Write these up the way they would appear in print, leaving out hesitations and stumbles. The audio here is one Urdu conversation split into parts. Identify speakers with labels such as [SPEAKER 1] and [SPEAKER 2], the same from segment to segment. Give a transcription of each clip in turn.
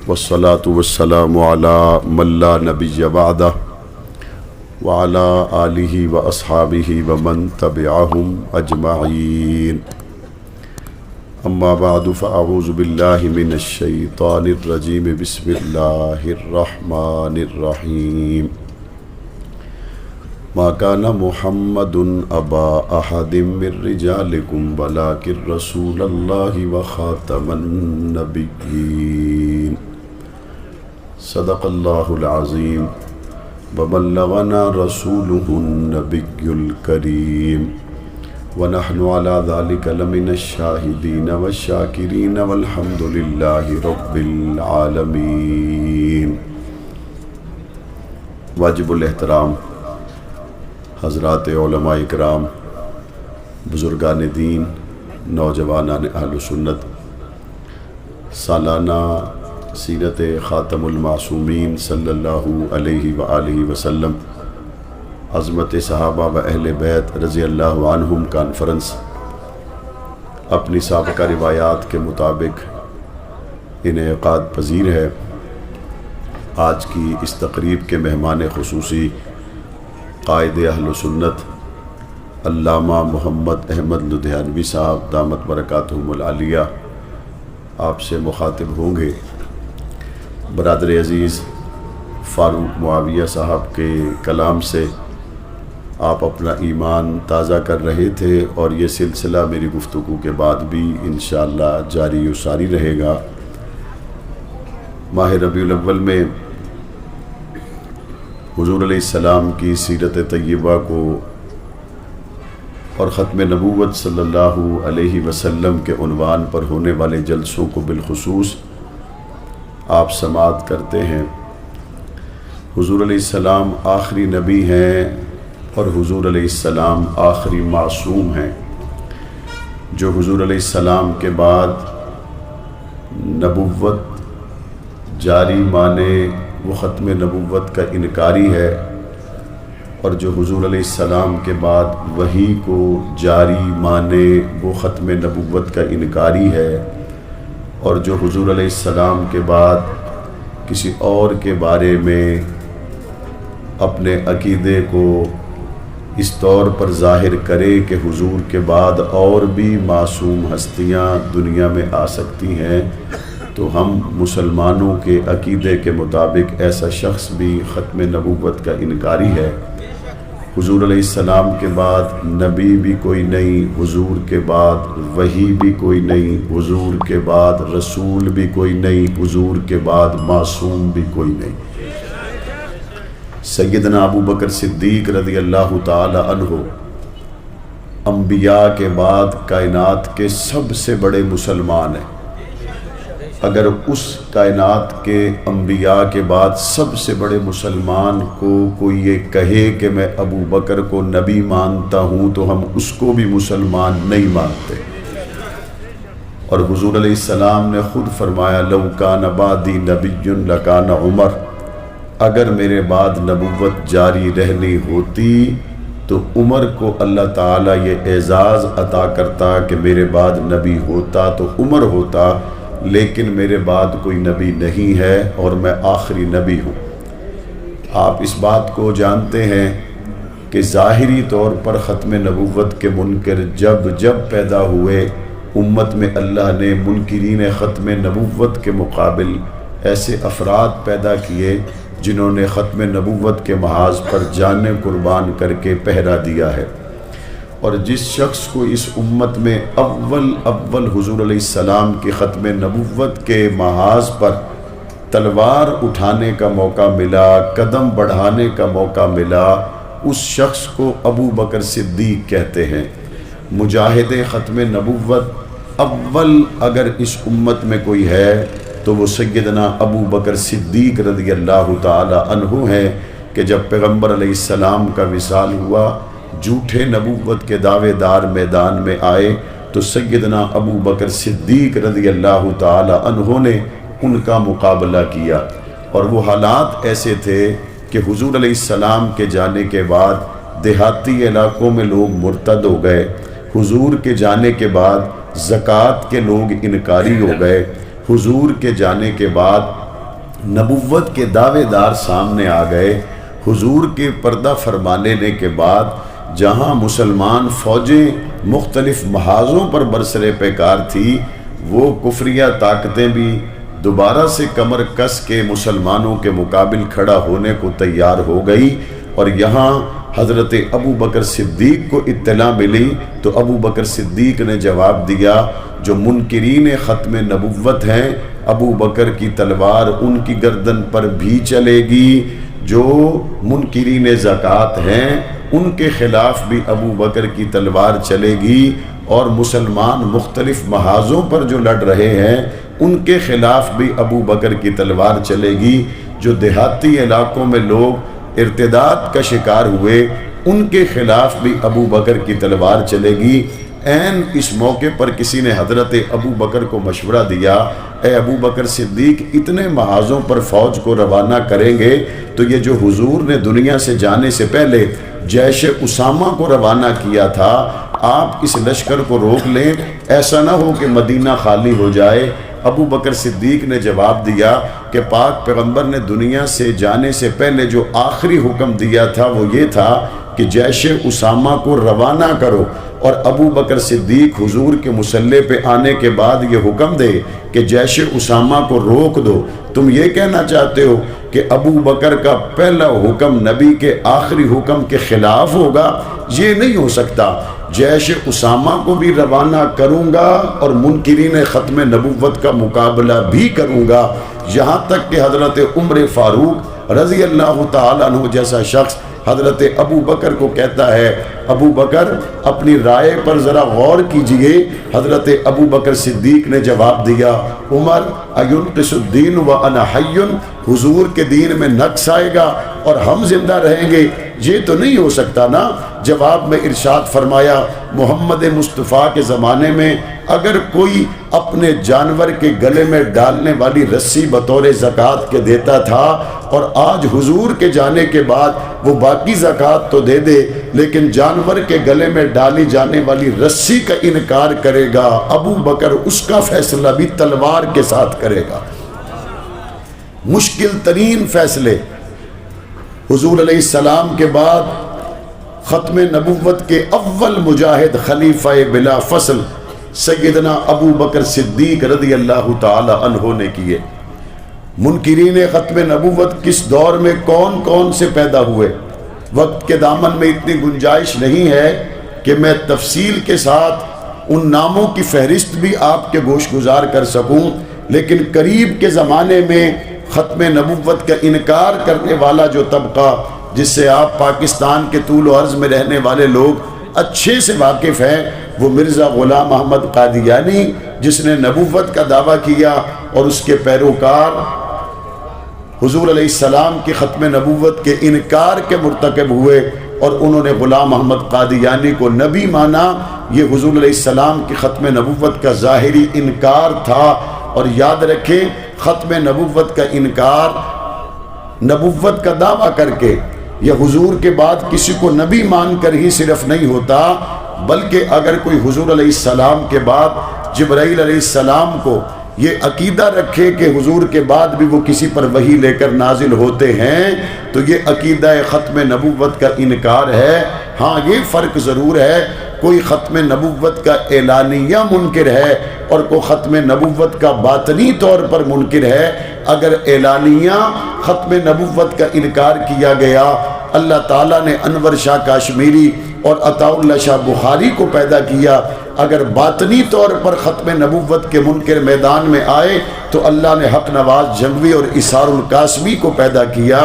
[SPEAKER 1] والصلاة والسلام على من لا نبي بعده وعلى آله وأصحابه ومن تبعهم أجمعين. أما بعد فأعوذ بالله من الشيطان الرجيم. بسم الله الرحمن الرحيم. ما كان محمد أبا أحد من رجالكم ولكن رسول الله وخاتم النبيين. صدق الله العظيم وبلغنا رسوله النبي الكريم ونحن على ذلك لمن الشاهدين والشاكرين والحمد لله رب العالمين. واجب الاحترام حضرات علماء اکرام، بزرگان دین، نوجوانان اہل سنت، سالانہ سیرت خاتم المعصومین صلی اللہ علیہ وآلہ وسلم عظمت صحابہ و اہل بیت رضی اللہ عنہم کانفرنس اپنی سابقہ روایات کے مطابق انعقاد پذیر ہے. آج کی اس تقریب کے مہمان خصوصی قائد اہل سنت علامہ محمد احمد لدھیانوی صاحب دامت برکاتہم العالیہ آپ سے مخاطب ہوں گے. برادر عزیز فاروق معاویہ صاحب کے کلام سے آپ اپنا ایمان تازہ کر رہے تھے اور یہ سلسلہ میری گفتگو کے بعد بھی انشاءاللہ جاری و ساری رہے گا. ماہ ربیع الاول میں حضور علیہ السلام کی سیرت طیبہ کو اور ختم نبوت صلی اللہ علیہ وسلم کے عنوان پر ہونے والے جلسوں کو بالخصوص آپ سماعت کرتے ہیں. حضور علیہ السلام آخری نبی ہیں اور حضور علیہ السلام آخری معصوم ہیں. جو حضور علیہ السلام کے بعد نبوت جاری مانے وہ ختم نبوت کا انکاری ہے، اور جو حضور علیہ السلام کے بعد وحی کو جاری مانے وہ ختم نبوت کا انکاری ہے، اور جو حضور علیہ السلام کے بعد کسی اور کے بارے میں اپنے عقیدے کو اس طور پر ظاہر کرے کہ حضور کے بعد اور بھی معصوم ہستیاں دنیا میں آ سکتی ہیں، تو ہم مسلمانوں کے عقیدے کے مطابق ایسا شخص بھی ختم نبوت کا انکاری ہے. حضور علیہ السلام کے بعد نبی بھی کوئی نہیں، حضور کے بعد وحی بھی کوئی نہیں، حضور کے بعد رسول بھی کوئی نہیں، حضور کے بعد معصوم بھی کوئی نہیں. سیدنا ابو بکر صدیق رضی اللہ تعالی عنہ انبیاء کے بعد کائنات کے سب سے بڑے مسلمان ہیں. اگر اس کائنات کے انبیاء کے بعد سب سے بڑے مسلمان کو کوئی یہ کہے کہ میں ابو بکر کو نبی مانتا ہوں تو ہم اس کو بھی مسلمان نہیں مانتے. اور حضور علیہ السلام نے خود فرمایا لو کان بعدی نبی لکان عمر، اگر میرے بعد نبوت جاری رہنی ہوتی تو عمر کو اللہ تعالیٰ یہ اعزاز عطا کرتا کہ میرے بعد نبی ہوتا تو عمر ہوتا، لیکن میرے بعد کوئی نبی نہیں ہے اور میں آخری نبی ہوں. آپ اس بات کو جانتے ہیں کہ ظاہری طور پر ختم نبوت کے منکر جب پیدا ہوئے، امت میں اللہ نے منکرین ختم نبوت کے مقابل ایسے افراد پیدا کیے جنہوں نے ختم نبوت کے محاذ پر جانیں قربان کر کے پہرا دیا ہے. اور جس شخص کو اس امت میں اول حضور علیہ السلام کی ختم نبوت کے محاذ پر تلوار اٹھانے کا موقع ملا، قدم بڑھانے کا موقع ملا، اس شخص کو ابو بکر صدیق کہتے ہیں. مجاہد ختم نبوت اول اگر اس امت میں کوئی ہے تو وہ سیدنا ابو بکر صدیق رضی اللہ تعالی عنہ ہیں کہ جب پیغمبر علیہ السلام کا وصال ہوا، جھوٹے نبوت کے دعوے دار میدان میں آئے تو سیدنا ابو بکر صدیق رضی اللہ تعالی عنہ نے ان کا مقابلہ کیا. اور وہ حالات ایسے تھے کہ حضور علیہ السلام کے جانے کے بعد دیہاتی علاقوں میں لوگ مرتد ہو گئے، حضور کے جانے کے بعد زکوٰۃ کے لوگ انکاری ہو گئے، حضور کے جانے کے بعد نبوت کے دعوے دار سامنے آ گئے۔ حضور کے پردہ فرما لینے کے بعد جہاں مسلمان فوجیں مختلف محاذوں پر برسر پیکار تھی، وہ کفریہ طاقتیں بھی دوبارہ سے کمر کس کے مسلمانوں کے مقابل کھڑا ہونے کو تیار ہو گئی۔ اور یہاں حضرت ابو بکر صدیق کو اطلاع ملی تو ابو بکر صدیق نے جواب دیا، جو منکرین ختم نبوت ہیں ابو بکر کی تلوار ان کی گردن پر بھی چلے گی، جو منکرین زکوٰۃ ہیں ان کے خلاف بھی ابو بکر کی تلوار چلے گی، اور مسلمان مختلف محاذوں پر جو لڑ رہے ہیں ان کے خلاف بھی ابو بکر کی تلوار چلے گی۔ جو دیہاتی علاقوں میں لوگ ارتداد کا شکار ہوئے ان کے خلاف بھی ابو بکر کی تلوار چلے گی۔ عین اس موقع پر کسی نے حضرت ابو بکر کو مشورہ دیا، اے ابو بکر صدیق، اتنے محاذوں پر فوج کو روانہ کریں گے تو یہ جو حضور نے دنیا سے جانے سے پہلے جیش اسامہ کو روانہ کیا تھا، آپ اس لشکر کو روک لیں، ایسا نہ ہو کہ مدینہ خالی ہو جائے۔ ابو بکر صدیق نے جواب دیا کہ پاک پیغمبر نے دنیا سے جانے سے پہلے جو آخری حکم دیا تھا وہ یہ تھا کہ جیش اسامہ کو روانہ کرو، اور ابو بکر صدیق حضور کے مسلح پہ آنے کے بعد یہ حکم دے کہ جیش اسامہ کو روک دو۔ تم یہ کہنا چاہتے ہو کہ ابو بکر کا پہلا حکم نبی کے آخری حکم کے خلاف ہوگا؟ یہ نہیں ہو سکتا۔ جیش اسامہ کو بھی روانہ کروں گا اور منکرین ختم نبوت کا مقابلہ بھی کروں گا، یہاں تک کہ حضرت عمر فاروق رضی اللہ تعالیٰ عنہ جیسا شخص حضرت ابو بکر کو کہتا ہے، ابو بکر اپنی رائے پر ذرا غور کیجئے۔ حضرت ابو بکر صدیق نے جواب دیا، عمر اینقص الدین وانا حی، حضور کے دین میں نقص آئے گا اور ہم زندہ رہیں گے؟ یہ تو نہیں ہو سکتا نا۔ جواب میں ارشاد فرمایا، محمد مصطفیٰ کے زمانے میں اگر کوئی اپنے جانور کے گلے میں ڈالنے والی رسی بطور زکوٰۃ کے دیتا تھا، اور آج حضور کے جانے کے بعد وہ باقی زکوٰۃ تو دے دے لیکن جانور کے گلے میں ڈالی جانے والی رسی کا انکار کرے گا، ابو بکر اس کا فیصلہ بھی تلوار کے ساتھ کرے گا۔ مشکل ترین فیصلے حضور علیہ السلام کے بعد ختم نبوت کے اول مجاہد خلیفہ بلا فصل سیدنا ابو بکر صدیق رضی اللہ تعالی عنہ نے کیے۔ منکرین ختم نبوت کس دور میں کون کون سے پیدا ہوئے، وقت کے دامن میں اتنی گنجائش نہیں ہے کہ میں تفصیل کے ساتھ ان ناموں کی فہرست بھی آپ کے گوش گزار کر سکوں، لیکن قریب کے زمانے میں ختم نبوت کا انکار کرنے والا جو طبقہ، جس سے آپ پاکستان کے طول و عرض میں رہنے والے لوگ اچھے سے واقف ہیں، وہ مرزا غلام احمد قادیانی، جس نے نبوت کا دعویٰ کیا اور اس کے پیروکار حضور علیہ السلام کی ختم نبوت کے انکار کے مرتکب ہوئے، اور انہوں نے غلام احمد قادیانی کو نبی مانا۔ یہ حضور علیہ السلام کی ختم نبوت کا ظاہری انکار تھا۔ اور یاد رکھیں، ختم نبوت کا انکار نبوت کا دعویٰ کر کے یا حضور کے بعد کسی کو نبی مان کر ہی صرف نہیں ہوتا، بلکہ اگر کوئی حضور علیہ السلام کے بعد جبرائیل علیہ السلام کو یہ عقیدہ رکھے کہ حضور کے بعد بھی وہ کسی پر وحی لے کر نازل ہوتے ہیں، تو یہ عقیدہ ختم نبوت کا انکار ہے۔ ہاں، یہ فرق ضرور ہے، کوئی ختم نبوت کا اعلانیہ منکر ہے اور کوئی ختم نبوت کا باطنی طور پر منکر ہے۔ اگر اعلانیہ ختم نبوت کا انکار کیا گیا، اللہ تعالیٰ نے انور شاہ کاشمیری اور عطاء اللہ شاہ بخاری کو پیدا کیا۔ اگر باطنی طور پر ختم نبوت کے منکر میدان میں آئے تو اللہ نے حق نواز جنگوی اور اسار القاسمی کو پیدا کیا۔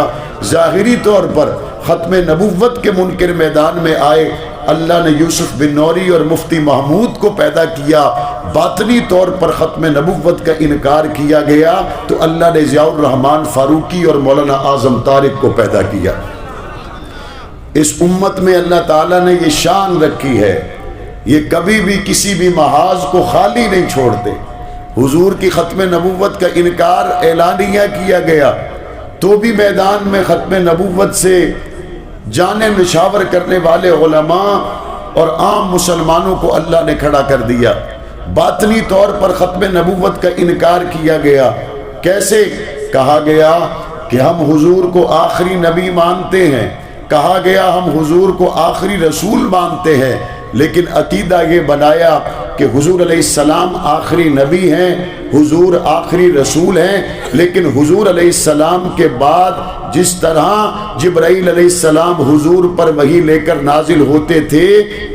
[SPEAKER 1] ظاہری طور پر ختم نبوت کے منکر میدان میں آئے، اللہ نے یوسف بن نوری اور مفتی محمود کو پیدا کیا۔ باطنی طور پر ختم نبوت کا انکار کیا گیا تو اللہ نے ضیاء الرحمن فاروقی اور مولانا اعظم طارق کو پیدا کیا۔ اس امت میں اللہ تعالیٰ نے یہ شان رکھی ہے، یہ کبھی بھی کسی بھی محاذ کو خالی نہیں چھوڑتے۔ حضور کی ختم نبوت کا انکار اعلانیہ کیا گیا تو بھی میدان میں ختم نبوت سے جانیں نشاور کرنے والے علماء اور عام مسلمانوں کو اللہ نے کھڑا کر دیا۔ باطنی طور پر ختم نبوت کا انکار کیا گیا، کیسے؟ کہا گیا کہ ہم حضور کو آخری نبی مانتے ہیں، کہا گیا ہم حضور کو آخری رسول مانتے ہیں، لیکن عقیدہ یہ بنایا کہ حضور علیہ السلام آخری نبی ہیں، حضور آخری رسول ہیں، لیکن حضور علیہ السلام کے بعد جس طرح جبرائیل علیہ السلام حضور پر وحی لے کر نازل ہوتے تھے،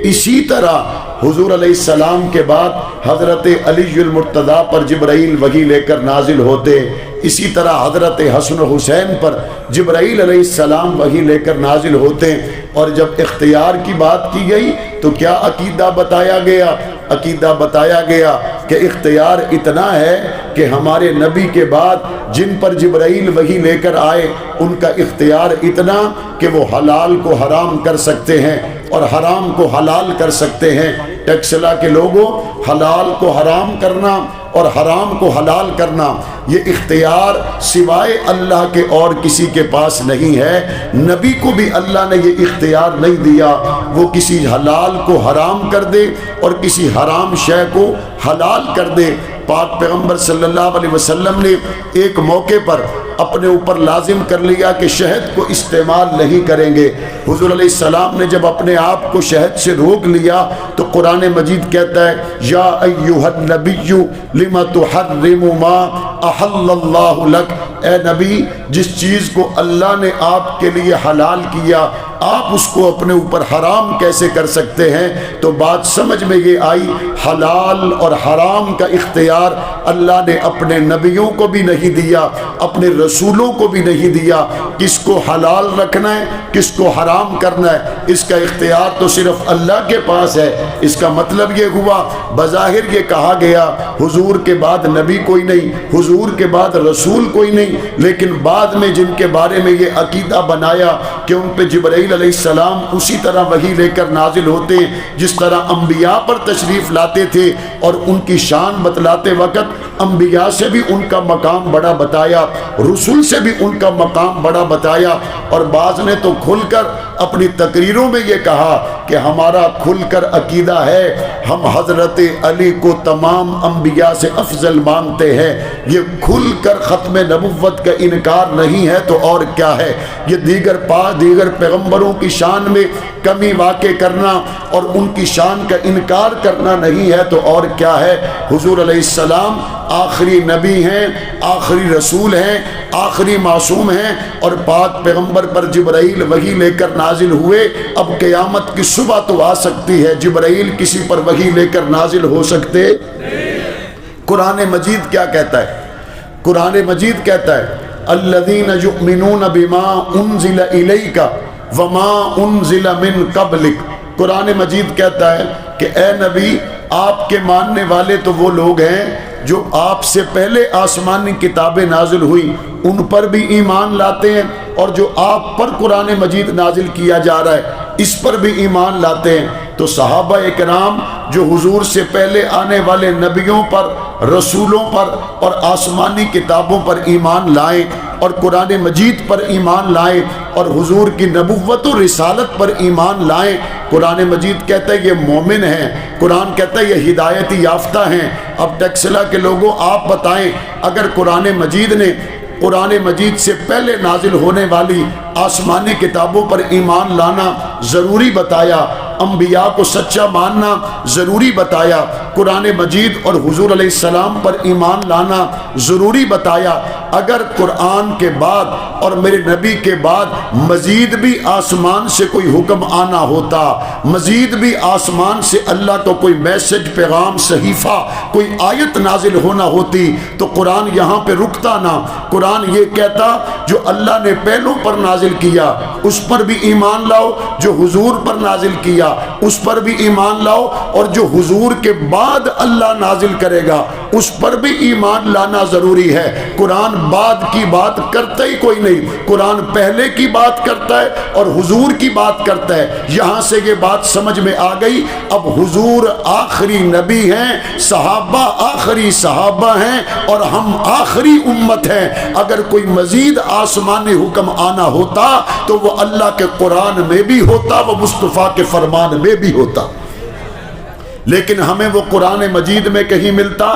[SPEAKER 1] اسی طرح حضور علیہ السلام کے بعد حضرت علی المرتضیٰ پر جبرائیل وحی لے کر نازل ہوتے، اسی طرح حضرت حسن و حسین پر جبرائیل علیہ السلام وحی لے کر نازل ہوتے۔ اور جب اختیار کی بات کی گئی تو کیا عقیدہ بتایا گیا؟ عقیدہ بتایا گیا کہ اختیار اتنا ہے کہ ہمارے نبی کے بعد جن پر جبرائیل وحی لے کر آئے ان کا اختیار اتنا کہ وہ حلال کو حرام کر سکتے ہیں اور حرام کو حلال کر سکتے ہیں۔ ٹیکسلا کے لوگوں، حلال کو حرام کرنا اور حرام کو حلال کرنا یہ اختیار سوائے اللہ کے اور کسی کے پاس نہیں ہے۔ نبی کو بھی اللہ نے یہ اختیار نہیں دیا وہ کسی حلال کو حرام کر دے اور کسی حرام شے کو حلال کر دے۔ پاک پیغمبر صلی اللہ علیہ وسلم نے ایک موقع پر اپنے اوپر لازم کر لیا کہ شہد کو استعمال نہیں کریں گے۔ حضور علیہ السلام نے جب اپنے آپ کو شہد سے روک لیا تو قرآن مجید کہتا ہے یا ایھا النبی لم تحرم ما احل اللہ لک، اے نبی جس چیز کو اللہ نے آپ کے لیے حلال کیا آپ اس کو اپنے اوپر حرام کیسے کر سکتے ہیں؟ تو بات سمجھ میں یہ آئی حلال اور حرام کا اختیار اللہ نے اپنے نبیوں کو بھی نہیں دیا، اپنے رسولوں کو بھی نہیں دیا۔ کس کو حلال رکھنا ہے کس کو حرام کرنا ہے اس کا اختیار تو صرف اللہ کے پاس ہے۔ اس کا مطلب یہ ہوا بظاہر یہ کہا گیا حضور کے بعد نبی کوئی نہیں، حضور کے بعد رسول کوئی نہیں، لیکن بعد میں جن کے بارے میں یہ عقیدہ بنایا کہ ان پہ جبرائیل علیہ السلام اسی طرح وحی لے کر نازل ہوتے جس طرح انبیاء پر تشریف لاتے تھے، اور ان کی شان بتلاتے وقت انبیاء سے بھی ان کا مقام بڑا بتایا، رسول سے بھی ان کا مقام بڑا بتایا، اور بعض نے تو کھل کر اپنی تقریروں میں یہ کہا کہ ہمارا کھل کر عقیدہ ہے ہم حضرت علی کو تمام انبیاء سے افضل مانتے ہیں۔ یہ کھل کر ختم نبوت کا انکار نہیں ہے تو اور کیا ہے؟ یہ دیگر پیغمبروں کی شان میں کمی واقع کرنا اور ان کی شان کا انکار کرنا نہیں ہے تو اور کیا ہے؟ حضور علیہ السلام آخری نبی ہیں، آخری رسول ہیں، آخری معصوم ہیں، اور پاک پیغمبر پر جبرائیل وحی لے کر نازل ہوئے۔ اب قیامت کی صبح تو آ سکتی ہے، جبرائیل کسی پر وحی لے کر نازل ہو سکتے؟ قرآن مجید کیا کہتا ہے؟ قرآن مجید کہتا ہے الذین یؤمنون بما انزل الیک وما انزل من قبلک۔ قرآن مجید کہتا ہے کہ اے نبی آپ کے ماننے والے تو وہ لوگ ہیں جو آپ سے پہلے آسمانی کتابیں نازل ہوئی ان پر بھی ایمان لاتے ہیں، اور جو آپ پر قرآن مجید نازل کیا جا رہا ہے اس پر بھی ایمان لاتے ہیں۔ تو صحابہ اکرام جو حضور سے پہلے آنے والے نبیوں پر، رسولوں پر اور آسمانی کتابوں پر ایمان لائیں اور قرآن مجید پر ایمان لائیں اور حضور کی نبوت و رسالت پر ایمان لائیں، قرآن مجید کہتا ہے یہ مومن ہیں، قرآن کہتا ہے یہ ہدایت یافتہ ہیں۔ اب ٹیکسلا کے لوگوں آپ بتائیں اگر قرآن مجید نے قرآن مجید سے پہلے نازل ہونے والی آسمانی کتابوں پر ایمان لانا ضروری بتایا، انبیاء کو سچا ماننا ضروری بتایا، قرآن مجید اور حضور علیہ السلام پر ایمان لانا ضروری بتایا، اگر قرآن کے بعد اور میرے نبی کے بعد مزید بھی آسمان سے کوئی حکم آنا ہوتا، مزید بھی آسمان سے اللہ کو کوئی میسج، پیغام، صحیفہ، کوئی آیت نازل ہونا ہوتی تو قرآن یہاں پہ رکتا نہ۔ قرآن یہ کہتا جو اللہ نے پہلوں پر نازل کیا اس پر بھی ایمان لاؤ، جو حضور پر نازل کیا اس پر بھی ایمان لاؤ، اور جو حضور کے بعد اللہ نازل کرے گا اس پر بھی ایمان لانا ضروری ہے۔ قرآن بعد کی بات کرتا ہی کوئی نہیں، قرآن پہلے کی بات کرتا ہے اور حضور کی بات کرتا ہے۔ یہاں سے یہ بات سمجھ میں آ گئی، اب حضور آخری نبی ہیں، صحابہ آخری صحابہ ہیں اور ہم آخری امت ہیں۔ اگر کوئی مزید آسمانی حکم آنا ہوتا تو وہ اللہ کے قرآن میں بھی ہوتا، وہ مصطفیٰ کے فرمان میں بھی ہوتا، لیکن ہمیں وہ قرآن مجید میں کہیں ملتا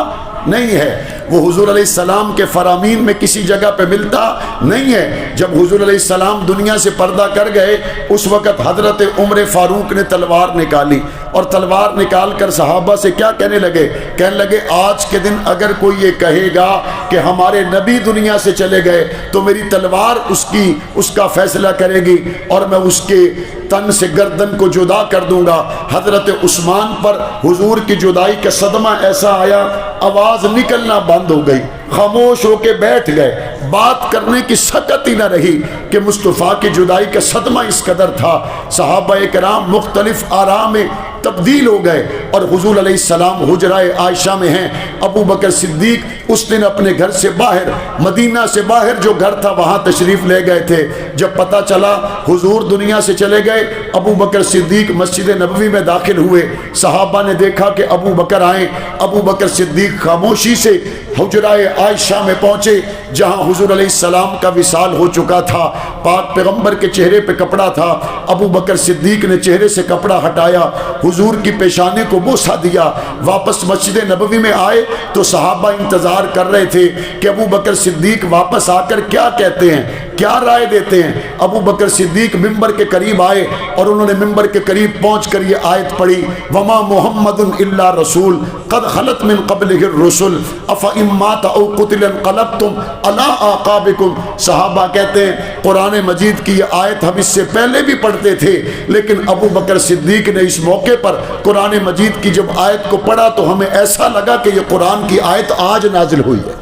[SPEAKER 1] نہیں ہے۔ وہ حضور علیہ السلام کے فرامین میں کسی جگہ پہ ملتا نہیں ہے۔ جب حضور علیہ السلام دنیا سے پردہ کر گئے اس وقت حضرت عمر فاروق نے تلوار نکالی اور تلوار نکال کر صحابہ سے کیا کہنے لگے آج کے دن اگر کوئی یہ کہے گا کہ ہمارے نبی دنیا سے چلے گئے تو میری تلوار اس کا فیصلہ کرے گی اور میں اس کے تن سے گردن کو جدا کر دوں گا۔ حضرت عثمان پر حضور کی جدائی کا صدمہ ایسا آیا، آواز نکلنا بند ہو گئی، خاموش ہو کے بیٹھ گئے، بات کرنے کی سکت ہی نہ رہی کہ مصطفیٰ کی جدائی کا صدمہ اس قدر تھا۔ صحابہ کرام مختلف آراء میں تبدیل ہو گئے اور حضور علیہ السلام حجرہ عائشہ میں ہیں۔ ابو بکر صدیق اس دن اپنے گھر سے باہر، مدینہ سے باہر جو گھر تھا وہاں تشریف لے گئے تھے۔ جب پتہ چلا حضور دنیا سے چلے گئے، ابو بکر صدیق مسجد نبوی میں داخل ہوئے۔ صحابہ نے دیکھا کہ ابو بکر آئیں، ابو بکر صدیق خاموشی سے حجرہ عائشہ میں پہنچے جہاں حضور علیہ السلام کا وصال ہو چکا تھا۔ پاک پیغمبر کے چہرے پہ کپڑا تھا، ابو بکر صدیق نے چہرے سے کپڑا ہٹایا، حضور کی پیشانی کو بوسہ دیا۔ واپس مسجد نبوی میں آئے تو صحابہ انتظار کر رہے تھے کہ ابو بکر صدیق واپس آ کر کیا کہتے ہیں، کیا رائے دیتے ہیں۔ ابو بکر صدیق ممبر کے قریب آئے اور انہوں نے ممبر کے قریب پہنچ کر یہ آیت پڑھی، وما محمد الا رسول قد خلت من قبلہ الرسل افإن مات او قتل انقلبتم علی اعقابکم۔ صحابہ کہتے ہیں قرآن مجید کی یہ آیت ہم اس سے پہلے بھی پڑھتے تھے، لیکن ابو بکر صدیق نے اس موقع پر قرآن مجید کی جب آیت کو پڑھا تو ہمیں ایسا لگا کہ یہ قرآن کی آیت آج نازل ہوئی ہے۔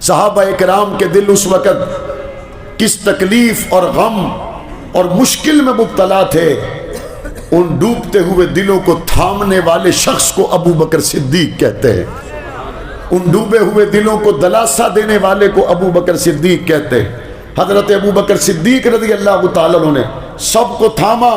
[SPEAKER 1] صحابہ کرام کے دل اس وقت کس تکلیف اور غم اور مشکل میں مبتلا تھے، ان ڈوبتے ہوئے دلوں کو تھامنے والے شخص کو ابو بکر صدیق کہتے ہیں، ان ڈوبے ہوئے دلوں کو دلاسا دینے والے کو ابو بکر صدیق کہتے ہیں۔ حضرت ابو بکر صدیق رضی اللہ تعالیٰ عنہ نے سب کو تھاما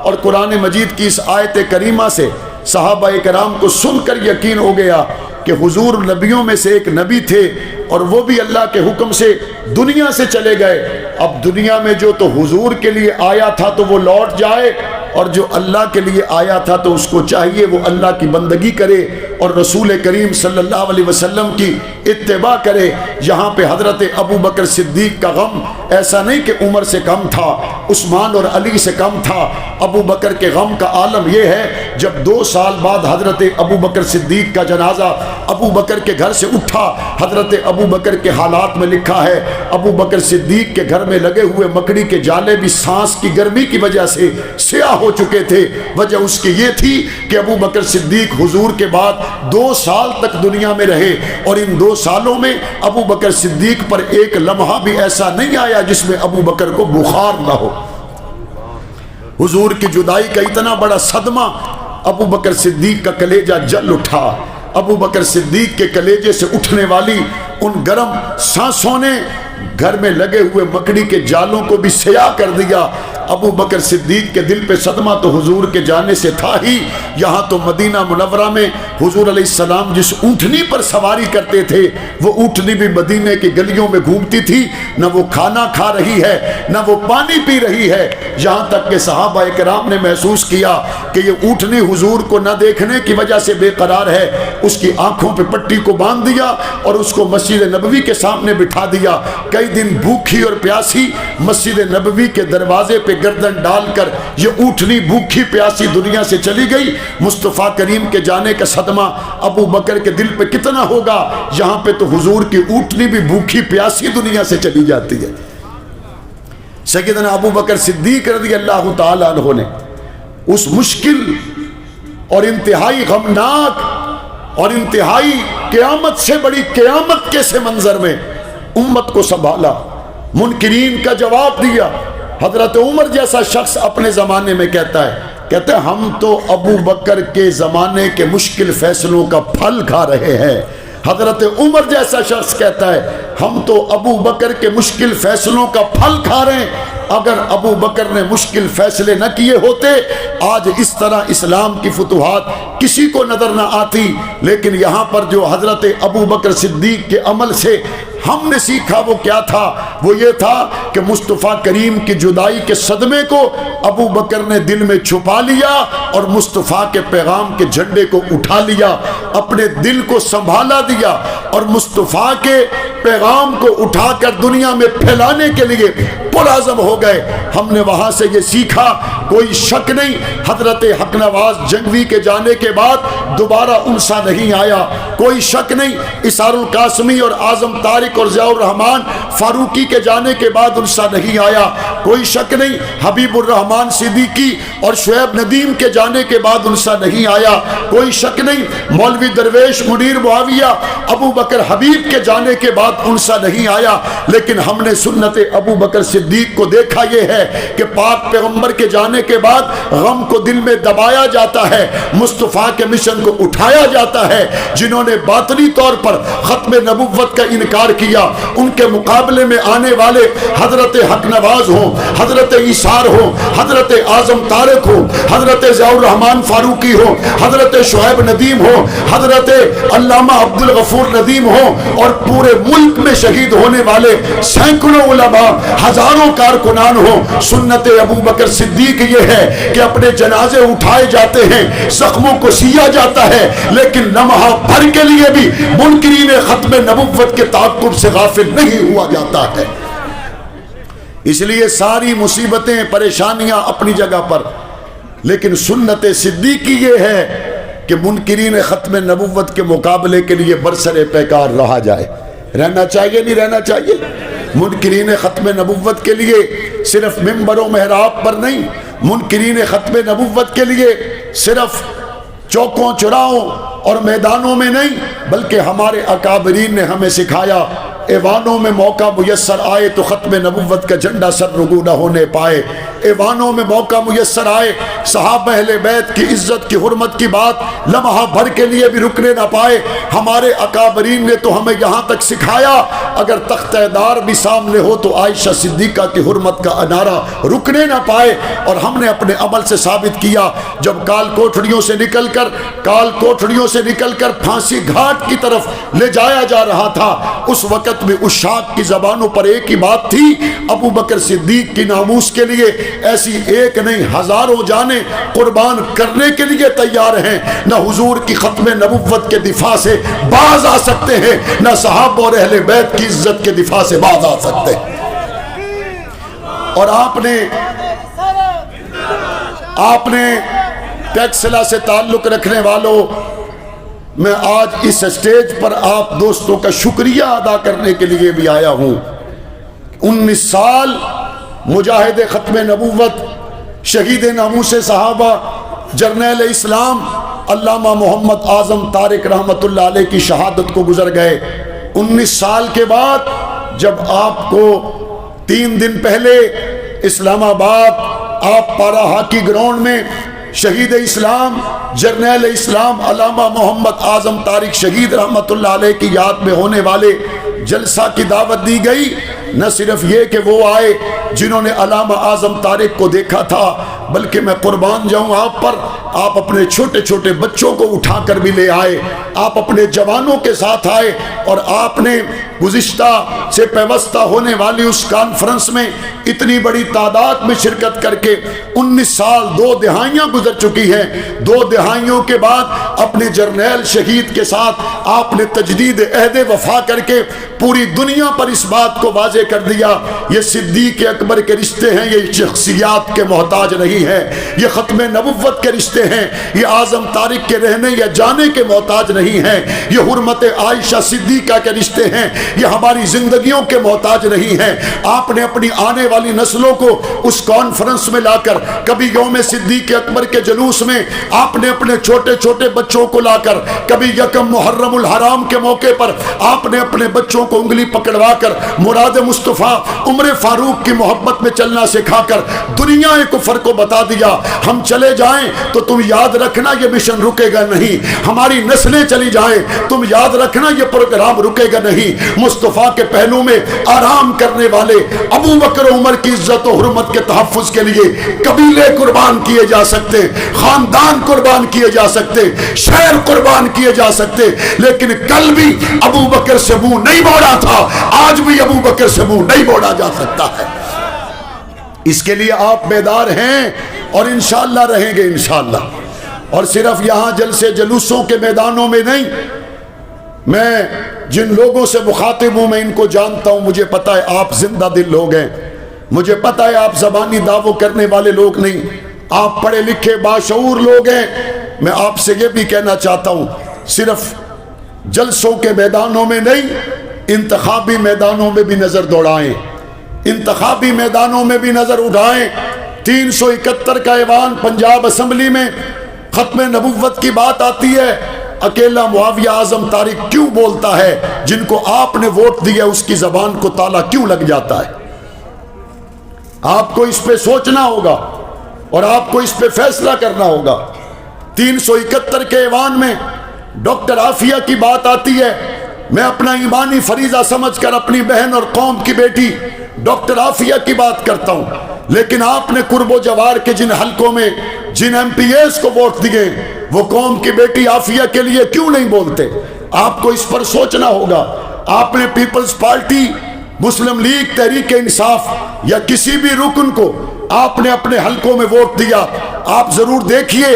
[SPEAKER 1] اور قرآن مجید کی اس آیت کریمہ سے صحابہ کرام کو سن کر یقین ہو گیا کہ حضور نبیوں میں سے ایک نبی تھے اور وہ بھی اللہ کے حکم سے دنیا سے چلے گئے۔ اب دنیا میں جو تو حضور کے لیے آیا تھا تو وہ لوٹ جائے، اور جو اللہ کے لیے آیا تھا تو اس کو چاہیے وہ اللہ کی بندگی کرے اور رسول کریم صلی اللہ علیہ وسلم کی اتباع کرے۔ یہاں پہ حضرت ابو بکر صدیق کا غم ایسا نہیں کہ عمر سے کم تھا، عثمان اور علی سے کم تھا۔ ابو بکر کے غم کا عالم یہ ہے جب 2 سال بعد حضرت ابو بکر صدیق کا جنازہ ابو بکر کے گھر سے اٹھا، حضرت ابو بکر کے حالات میں لکھا ہے ابو بکر صدیق کے گھر میں لگے ہوئے مکڑی کے جالے بھی سانس کی گرمی کی وجہ سے سیاہ ہو چکے تھے۔ وجہ اس کی یہ تھی کہ ابو بکر صدیق حضور کے بعد 2 سال تک دنیا میں رہے اور ان 2 سالوں میں ابو بکر صدیق پر ایک لمحہ بھی ایسا نہیں آیا جس میں ابو بکر کو بخار نہ ہو۔ حضور کی جدائی کا اتنا بڑا صدمہ، ابو بکر صدیق کا کلیجہ جل اٹھا۔ ابو بکر صدیق کے کلیجے سے اٹھنے والی ان گرم سانسوں نے گھر میں لگے ہوئے مکڑی کے جالوں کو بھی سیاہ کر دیا۔ ابو بکر صدیق کے دل پہ صدمہ تو حضور کے جانے سے تھا ہی، یہاں تو مدینہ منورہ میں حضور علیہ السلام جس اونٹنی پر سواری کرتے تھے وہ اونٹنی بھی مدینہ کی گلیوں میں گھومتی تھی، نہ وہ کھانا کھا رہی ہے نہ وہ پانی پی رہی ہے، یہاں تک کہ صحابہ کرام نے محسوس کیا کہ یہ اونٹنی حضور کو نہ دیکھنے کی وجہ سے بے قرار ہے۔ اس کی آنکھوں پہ پٹی کو باندھ دیا اور اس کو مسجد نبوی کے سامنے بٹھا دیا۔ کئی دن بھوکھی اور پیاسی مسجد نبوی کے دروازے پہ گردن ڈال کر یہ اونٹنی بھوکھی پیاسی دنیا سے چلی گئی۔ مصطفیٰ کریم کے جانے کا صدمہ ابو بکر کے دل پہ کتنا ہوگا، یہاں پہ تو حضور کی اونٹنی بھی بھوکھی پیاسی دنیا سے چلی جاتی ہے۔ سیدنا ابو بکر صدیق رضی اللہ تعالیٰ عنہ نے اس مشکل اور انتہائی غمناک اور انتہائی قیامت سے بڑی قیامت کے سے منظر میں امت کو سنبھالا، منکرین کا جواب دیا۔ حضرت عمر جیسا شخص اپنے زمانے میں کہتا ہے ہم تو ابو بکر کے زمانے کے مشکل فیصلوں کا پھل کھا رہے ہیں۔ حضرت عمر جیسا شخص کہتا ہے ہم تو ابو بکر کے مشکل فیصلوں کا پھل کھا رہے ہیں۔ اگر ابو بکر نے مشکل فیصلے نہ کیے ہوتے آج اس طرح اسلام کی فتوحات کسی کو نظر نہ آتی، لیکن یہاں پر جو حضرت ابو بکر صدیق کے عمل سے ہم نے سیکھا وہ کیا تھا؟ وہ یہ تھا کہ مصطفیٰ کریم کی جدائی کے صدمے کو ابو بکر نے دل میں چھپا لیا اور مصطفیٰ کے پیغام کے جھنڈے کو اٹھا لیا، اپنے دل کو سنبھالا دیا اور مصطفیٰ کے پیغام کو اٹھا کر دنیا میں پھیلانے کے لیے پرعزم ہو گئے۔ ہم نے وہاں سے یہ سیکھا، کوئی شک نہیں، حضرت حق نواز جنگوی کے جانے کے بعد دوبارہ انسا نہیں آیا، کوئی شک نہیں، اسار القاسمی اور اعظم طارق اور ضیاء الرحمن فاروقی کے جانے کے بعد انسا نہیں آیا، کوئی شک نہیں، حبیب الرحمن صدیقی اور شعیب ندیم کے جانے کے بعد انسا نہیں آیا، کوئی شک نہیں، مولوی درویش منیر معاویہ ابو بکر حبیب کے جانے کے بعد انسا نہیں آیا۔ لیکن ہم نے سنت ابو بکر صدیق کو دیکھا یہ ہے کہ پاک پیغمبر کے جانے کے بعد غم کو دل میں دبایا جاتا ہے، مصطفیٰ کے مشن کو اٹھایا جاتا ہے۔ جنہوں نے باطنی طور پر ختم نبوت کا انکار کیا، ان کے مقابلے میں آنے والے حضرت حق نواز ہوں، حضرت ایثار ہوں، حضرت اعظم طارق ہوں، حضرت ضیاء الرحمن فاروقی ہوں، حضرت شعیب ندیم ہوں، حضرت علامہ عبد الغفور ندیم ہوں، اور پورے ملک میں شہید ہونے والے سینکڑوں علماء، ہزاروں کارکنان ہوں، سنت ابو بکر صدیق یہ ہے کہ اپنے جنازے اٹھائے جاتے ہیں، زخموں کو سیا جاتا ہے، لیکن لمحہ بھر کے لیے بھی منکرین ختم نبوت کے تعاقب سے غافل نہیں ہوا جاتا ہے۔ اس لیے ساری مصیبتیں پریشانیاں اپنی جگہ پر، لیکن سنت صدیقی یہ ہے کہ منکرین ختم نبوت کے مقابلے کے لیے برسر پیکار رہا جائے۔ رہنا چاہیے نہیں رہنا چاہیے؟ منکرین ختم نبوت کے لیے صرف ممبر و محراب پر نہیں، منکرین ختم نبوت کے لیے صرف چوکوں چوراہوں اور میدانوں میں نہیں، بلکہ ہمارے اکابرین نے ہمیں سکھایا، ایوانوں میں موقع میسر آئے تو ختم نبوت کا جھنڈا سر رگو نہ ہونے پائے۔ ایوانوں میں موقع میسر آئے، صحابہ اہل بیت کی عزت کی حرمت کی بات لمحہ بھر کے لیے بھی رکنے نہ پائے۔ ہمارے اکابرین نے تو ہمیں یہاں تک سکھایا، اگر تختہ دار بھی سامنے ہو تو عائشہ صدیقہ کی حرمت کا انارہ رکنے نہ پائے۔ اور ہم نے اپنے عمل سے ثابت کیا، جب کال کوٹھڑیوں سے نکل کر پھانسی گھاٹ کی طرف لے جایا جا رہا تھا، اس وقت میں عشاق کی زبانوں پر ایک ہی بات تھی، ابو بکر صدیق کی ناموس کے لیے ایسی ایک نہیں ہزاروں جانیں قربان کرنے کے لیے تیار ہیں۔ نہ حضور کی ختم نبوت کے دفاع سے باز آ سکتے ہیں، نہ صحابہ اور اہل بیت کی عزت کے دفاع سے باز آ سکتے ہیں۔ اور آپ نے ٹیکسلا سے تعلق رکھنے والوں، میں آج اس اسٹیج پر آپ دوستوں کا شکریہ ادا کرنے کے لیے بھی آیا ہوں۔ 19 سال مجاہد ختم نبوت، شہید ناموس صحابہ، جرنیل اسلام علامہ محمد اعظم طارق رحمت اللہ علیہ کی شہادت کو گزر گئے۔ 19 سال کے بعد جب آپ کو 3 دن پہلے اسلام آباد آپ پارا ہاکی گراؤنڈ میں شہید اسلام جرنیل اسلام علامہ محمد اعظم طارق شہید رحمت اللہ علیہ کی یاد میں ہونے والے جلسہ کی دعوت دی گئی، نہ صرف یہ کہ وہ آئے جنہوں نے علامہ اعظم طارق کو دیکھا تھا، بلکہ میں قربان جاؤں آپ پر، آپ اپنے چھوٹے چھوٹے بچوں کو اٹھا کر بھی لے آئے، آپ اپنے جوانوں کے ساتھ آئے، اور آپ نے گزشتہ سے پیوستہ ہونے والی اس کانفرنس میں اتنی بڑی تعداد میں شرکت کر کے 19 سال 2 دہائیاں گزر چکی ہیں، 2 دہائیوں کے بعد اپنے جرنیل شہید کے ساتھ آپ نے تجدید عہد وفا کر کے پوری دنیا پر اس بات کو واضح کر دیا، یہ صدیق اکبر کے رشتے ہیں، یہ شخصیات کے محتاج نہیں ہے، یہ ختم نبوت کے رشتے ہیں، یہ اعظم طارق کے رہنے یا جانے کے محتاج نہیں ہیں، یہ حرمت عائشہ صدیقہ کے رشتے ہیں، یہ ہماری زندگیوں کے محتاج نہیں ہیں۔ آپ نے اپنی آنے والی نسلوں کو اس کانفرنس میں لا کر، کبھی یوم صدیق اکبر کے جلوس میں آپ نے اپنے چھوٹے چھوٹے بچوں کو لا کر، کبھی یکم محرم الحرام کے موقع پر آپ نے اپنے بچوں کو انگلی پکڑوا کر مراد مصطفیٰ عمر فاروق کی محبت میں چلنا سکھا کر دنیا کفر کو بتا دیا ہم چلے جائیں تو تم یاد رکھنا یہ مشن رکے گا نہیں، ہماری نسلیں چلی جائیں تم یاد رکھنا یہ پروگرام رکے گا نہیں۔ مصطفیٰ کے پہلو میں آرام کرنے والے ابو بکر عمر کی عزت و حرمت کے تحفظ کے لیے قبیلے قربان کیے جا سکتے، خاندان قربان کیے جا سکتے، شہر قربان کیے جا سکتے، لیکن کل بھی ابو بکر سے منہ نہیں موڑا تھا، آج بھی ابو بکر سے منہ نہیں موڑا جا سکتا ہے۔ اس کے لیے آپ بیدار ہیں اور انشاءاللہ رہیں گے انشاءاللہ۔ اور صرف یہاں جلسے جلوسوں کے میدانوں میں نہیں، میں جن لوگوں سے مخاطب ہوں میں ان کو جانتا ہوں، مجھے پتا ہے آپ زندہ دل لوگ ہیں، مجھے پتا ہے آپ زبانی دعووں کرنے والے لوگ نہیں، آپ پڑھے لکھے باشعور لوگ ہیں۔ میں آپ سے یہ بھی کہنا چاہتا ہوں صرف جلسوں کے میدانوں میں نہیں، انتخابی میدانوں میں بھی نظر دوڑائیں، انتخابی میدانوں میں بھی نظر اٹھائیں۔ 371 کا ایوان پنجاب اسمبلی میں ختم نبوت کی بات آتی ہے، اکیلا معاویہ اعظم طارق کیوں بولتا ہے؟ جن کو آپ نے ووٹ دیا اس کی زبان کو تالا کیوں لگ جاتا ہے؟ آپ کو اس پہ سوچنا ہوگا اور آپ کو اس پہ فیصلہ کرنا ہوگا۔ 371 کے ایوان میں ڈاکٹر عافیہ کی بات آتی ہے، میں اپنا ایمانی فریضہ سمجھ کر اپنی بہن اور قوم کی بیٹی ڈاکٹر عافیہ کی بات کرتا ہوں، لیکن آپ نے قرب و جوار کے جن حلقوں میں جن ایم پی ایز کو ووٹ دیے وہ قوم کی بیٹی عافیہ کے لیے کیوں نہیں بولتے؟ آپ کو اس پر سوچنا ہوگا۔ آپ نے پیپلز پارٹی، مسلم لیگ، تحریک انصاف یا کسی بھی رکن کو آپ نے اپنے حلقوں میں ووٹ دیا، آپ ضرور دیکھیے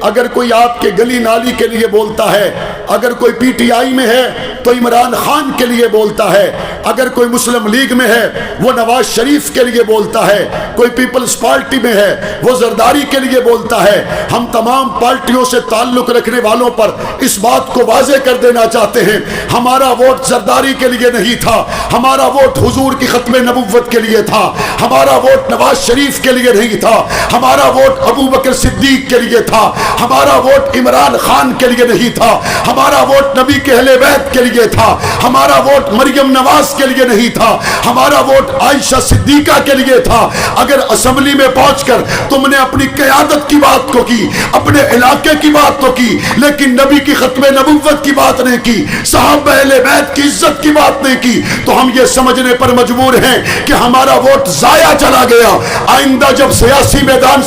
[SPEAKER 1] اگر کوئی آپ کے گلی نالی کے لیے بولتا ہے، اگر کوئی پی ٹی آئی میں ہے تو عمران خان کے لیے بولتا ہے، اگر کوئی مسلم لیگ میں ہے وہ نواز شریف کے لیے بولتا ہے، کوئی پیپلز پارٹی میں ہے وہ زرداری کے لیے بولتا ہے۔ ہم تمام پارٹیوں سے تعلق رکھنے والوں پر اس بات کو واضح کر دینا چاہتے ہیں، ہمارا ووٹ زرداری کے لیے نہیں تھا، ہمارا ووٹ حضور کی ختم نبوت کے لیے تھا، ہمارا ووٹ نواز شریف کے لیے نہیں تھا، ہمارا ووٹ ابو بکر صدیق کے لیے تھا، ہمارا ووٹ عمران خان کے لیے نہیں تھا، ہمارا ووٹ نبی کے اہل بیت کے لیے تھا، ہمارا ووٹ مریم نواز کے لیے نہیں تھا، ہمارا ووٹ عائشہ صدیقہ کے لیے تھا۔ اگر اسمبلی میں پہنچ کر تم نے اپنی قیادت کی بات کو کی، اپنے علاقے کی بات تو کی، لیکن نبی کی ختم نبوت کی بات نہیں کی، صحابہ اہل بیت کی عزت کی بات نہیں کی، تو ہم یہ سمجھنے پر مجبور ہیں کہ ہمارا ووٹ ضائع چلا گیا۔ آئندہ جب سیاسی میدان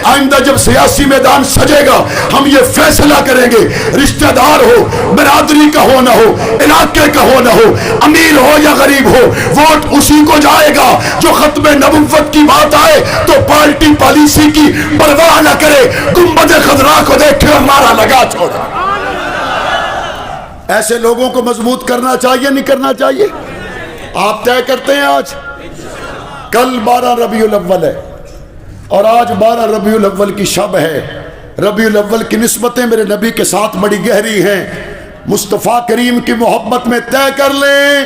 [SPEAKER 1] آئندہ جب سیاسی میدان سجے گا ہم یہ فیصلہ کریں گے، رشتہ دار ہو، برادری کا ہو نہ ہو، علاقے کا ہو نہ ہو، امیر ہو یا غریب ہو، ووٹ اسی کو جائے گا جو ختم نبوت کی بات آئے تو پارٹی پالیسی کی پرواہ نہ کرے، گنبد خضرا کو دیکھے اور نعرہ لگا چھوڑے۔ ایسے لوگوں کو مضبوط کرنا چاہیے نہیں کرنا چاہیے؟ آپ طے کرتے ہیں آج کل 12 ربیع الاول ہے اور آج 12 ربیع الاول کی شب ہے۔ ربیع الاول کی نسبتیں میرے نبی کے ساتھ بڑی گہری ہیں، مصطفیٰ کریم کی محبت میں طے کر لیں،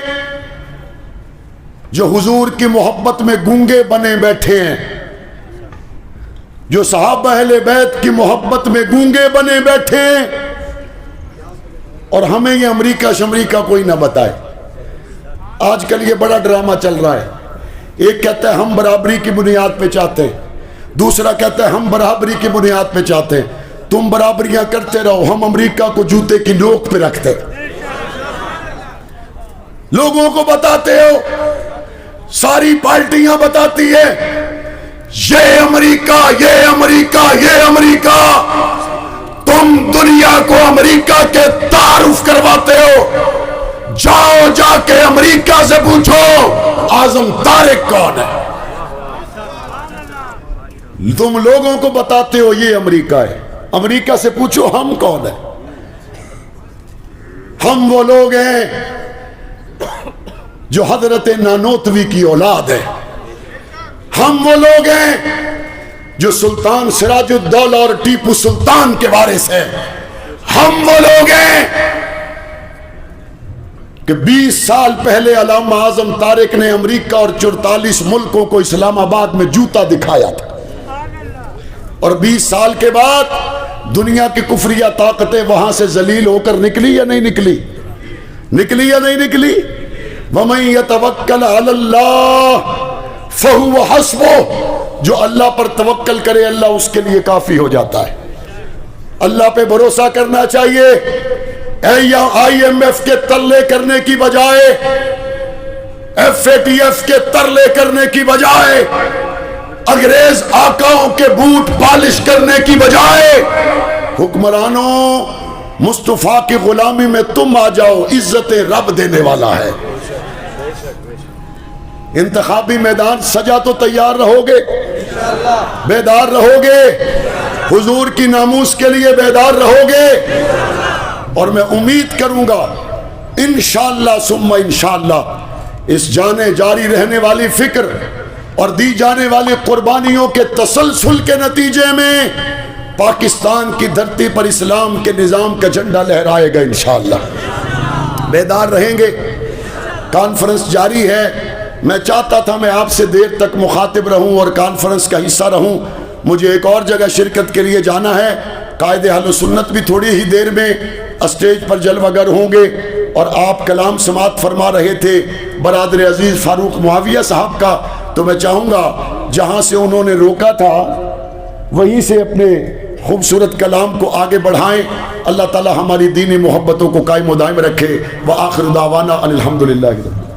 [SPEAKER 1] جو حضور کی محبت میں گونگے بنے بیٹھے ہیں، جو صحابہ اہل بیت کی محبت میں گونگے بنے بیٹھے ہیں، اور ہمیں یہ امریکہ شمریکہ کوئی نہ بتائے۔ آج کل یہ بڑا ڈرامہ چل رہا ہے، ایک کہتا ہے ہم برابری کی بنیاد پہ چاہتے ہیں، دوسرا کہتا ہے ہم برابری کی بنیاد پہ چاہتے ہیں۔ تم برابریاں کرتے رہو، ہم امریکہ کو جوتے کی نوک پہ رکھتے، لوگوں کو بتاتے ہو، ساری پارٹیاں بتاتی ہیں یہ امریکہ، یہ امریکہ، یہ امریکہ، تم دنیا کو امریکہ کے تعارف کرواتے ہو۔ جاؤ جا کے امریکہ سے پوچھو اعظم طارق کون ہے، تم لوگوں کو بتاتے ہو یہ امریکہ ہے، امریکہ سے پوچھو ہم کون ہیں۔ ہم وہ لوگ ہیں جو حضرت نانوتوی کی اولاد ہے، ہم وہ لوگ ہیں جو سلطان سراج الدولہ اور ٹیپو سلطان کے وارث ہیں، ہم وہ لوگ ہیں کہ 20 سال پہلے علامہ اعظم طارق نے امریکہ اور 44 ملکوں کو اسلام آباد میں جوتا دکھایا تھا، اور 20 سال کے بعد دنیا کی کفریہ طاقتیں وہاں سے ذلیل ہو کر نکلی یا نہیں نکلی؟ نکلی یا نہیں نکلی؟ وَمَن يَتَوَكَّلْ عَلَى اللَّهِ فَهُوَ حَسْبُهُ، جو اللہ پر توکل کرے اللہ اس کے لیے کافی ہو جاتا ہے۔ اللہ پہ بھروسہ کرنا چاہیے۔ آئی ایم ایف کے ترلے کرنے کی بجائے، ایف اے ٹی ایف کے ترلے کرنے کی بجائے، انگریز آقاؤں کے بوٹ پالش کرنے کی بجائے، حکمرانوں مصطفیٰ کی غلامی میں تم آ جاؤ، عزت رب دینے والا ہے۔ انتخابی میدان سجا تو تیار رہو گے، بیدار رہو گے، حضور کی ناموس کے لیے بیدار رہو گے، اور میں امید کروں گا انشاءاللہ ثم انشاءاللہ اس جانے جاری رہنے والی فکر اور دی جانے والی قربانیوں کے تسلسل کے نتیجے میں پاکستان کی دھرتی پر اسلام کے نظام کا جھنڈا لہرائے گا انشاءاللہ۔ بیدار رہیں گے۔ کانفرنس جاری ہے، میں چاہتا تھا میں آپ سے دیر تک مخاطب رہوں اور کانفرنس کا حصہ رہوں، مجھے ایک اور جگہ شرکت کے لیے جانا ہے۔ قائد اہل سنت بھی تھوڑی ہی دیر میں اسٹیج پر جلوہ گر ہوں گے، اور آپ کلام سماعت فرما رہے تھے برادر عزیز فاروق معاویہ صاحب کا، تو میں چاہوں گا جہاں سے انہوں نے روکا تھا وہیں سے اپنے خوبصورت کلام کو آگے بڑھائیں۔ اللہ تعالی ہماری دینی محبتوں کو قائم و دائم رکھے۔ وآخر دعوانا ان الحمدللہ۔